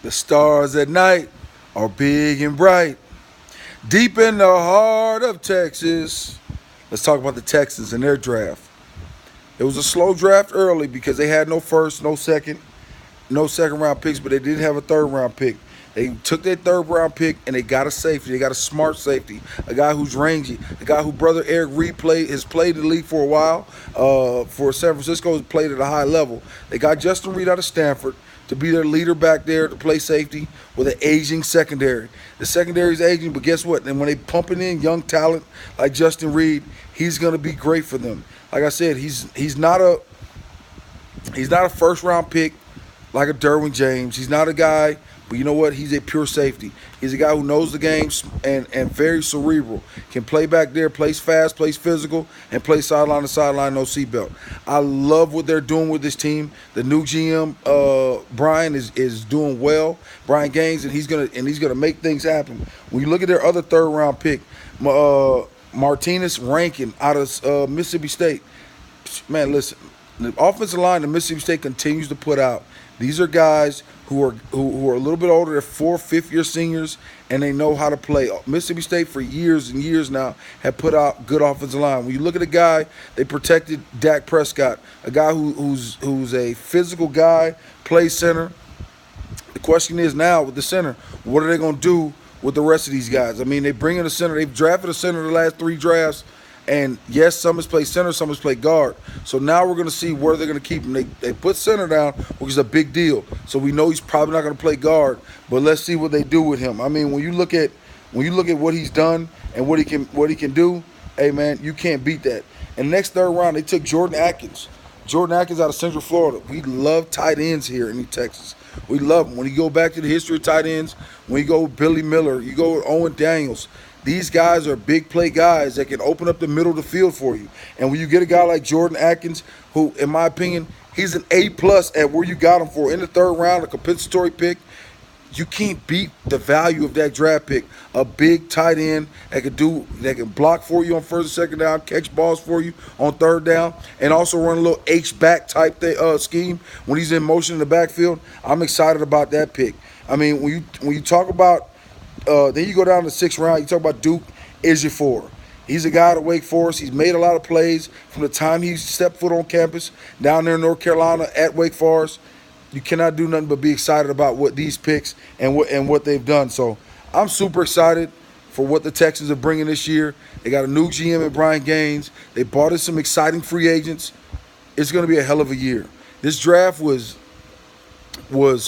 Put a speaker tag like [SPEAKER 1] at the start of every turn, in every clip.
[SPEAKER 1] The stars at night are big and bright. Deep in the heart of Texas. Let's talk about the Texans and their draft. It was a slow draft early because they had no first, no second round picks, but they did have a third round pick. They took their third round pick and they got a safety. They got a smart safety, a guy who's rangy, a guy who brother Eric Reed has played in the league for a while. For San Francisco, has played at a high level. They got Justin Reed out of Stanford to be their leader back there to play safety with an aging secondary. The secondary is aging, but guess what? And when they pumping in young talent like Justin Reed, he's going to be great for them. Like I said, he's not a first round pick like a Derwin James. He's not a guy, but you know what? He's a pure safety. He's a guy who knows the game and very cerebral. Can play back there, plays fast, plays physical, and plays sideline to sideline, no seatbelt. I love what they're doing with this team. The new GM, Brian, is doing well. Brian Gaines, and he's gonna make things happen. When you look at their other third round pick, Martinez Rankin out of Mississippi State. Man, listen, the offensive line that Mississippi State continues to put out. These are guys who are a little bit older. They're 4th, 5th-year seniors, and they know how to play. Mississippi State for years and years now have put out good offensive line. When you look at a guy, they protected Dak Prescott, a guy who's a physical guy, plays center. The question is now with the center, what are they going to do with the rest of these guys? I mean, they bring in a center. They've drafted a center the last 3 drafts. And yes, some has played center, some has played guard. So now we're going to see where they're going to keep him. They put center down, which is a big deal. So we know he's probably not going to play guard. But let's see what they do with him. I mean, when you look at what he's done and what he can do, hey man, you can't beat that. And next third round, they took Jordan Atkins. Jordan Atkins out of Central Florida. We love tight ends here in Texas. We love them. When you go back to the history of tight ends, when you go with Billy Miller, you go with Owen Daniels. These guys are big play guys that can open up the middle of the field for you. And when you get a guy like Jordan Atkins, who, in my opinion, he's an A+ at where you got him for in the third round, a compensatory pick, you can't beat the value of that draft pick. A big tight end that can block for you on first and second down, catch balls for you on third down, and also run a little H-back type scheme when he's in motion in the backfield. I'm excited about that pick. I mean, when you talk about then you go down to the 6th round. You talk about Duke Ejiofor. He's a guy at Wake Forest. He's made a lot of plays from the time he stepped foot on campus down there in North Carolina at Wake Forest. You cannot do nothing but be excited about what these picks and what they've done. So I'm super excited for what the Texans are bringing this year. They got a new GM in Brian Gaines. They brought in some exciting free agents. It's going to be a hell of a year. This draft was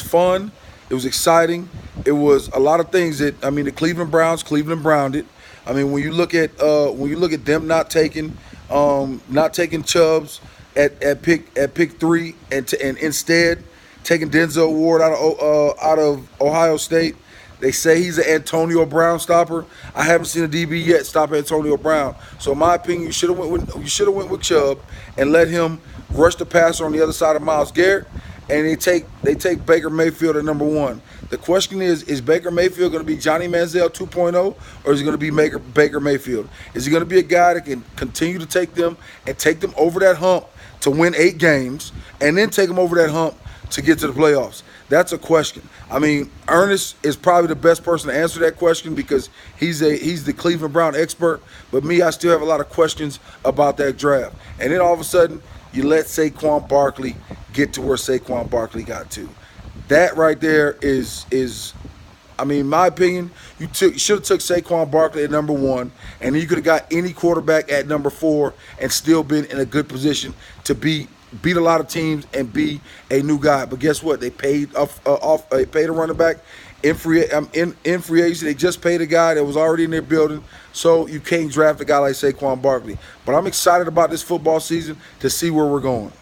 [SPEAKER 1] fun. It was exciting. It was a lot of things that, I mean, the Cleveland Browned it. I mean, when you look at them not taking Chubbs at pick 3 and instead taking Denzel Ward out of Ohio State. They say he's an Antonio Brown stopper. I haven't seen a DB yet stop Antonio Brown. So in my opinion, you should have went with Chubb and let him rush the passer on the other side of Myles Garrett. And they take Baker Mayfield at number 1. The question is Baker Mayfield going to be Johnny Manziel 2.0, or is he going to be Baker Mayfield? Is he going to be a guy that can continue to take them over that hump to win 8 games, and then take them over that hump to get to the playoffs? That's a question. I mean, Ernest is probably the best person to answer that question because he's the Cleveland Brown expert. But me, I still have a lot of questions about that draft. And then all of a sudden, you let Saquon Barkley get to where Saquon Barkley got to. That right there is I mean, in my opinion, you should have took Saquon Barkley at number 1, and then you could have got any quarterback at number 4 and still been in a good position to beat a lot of teams and be a new guy. But guess what? They paid they paid a running back in free agency. They just paid a guy that was already in their building. So you can't draft a guy like Saquon Barkley. But I'm excited about this football season to see where we're going.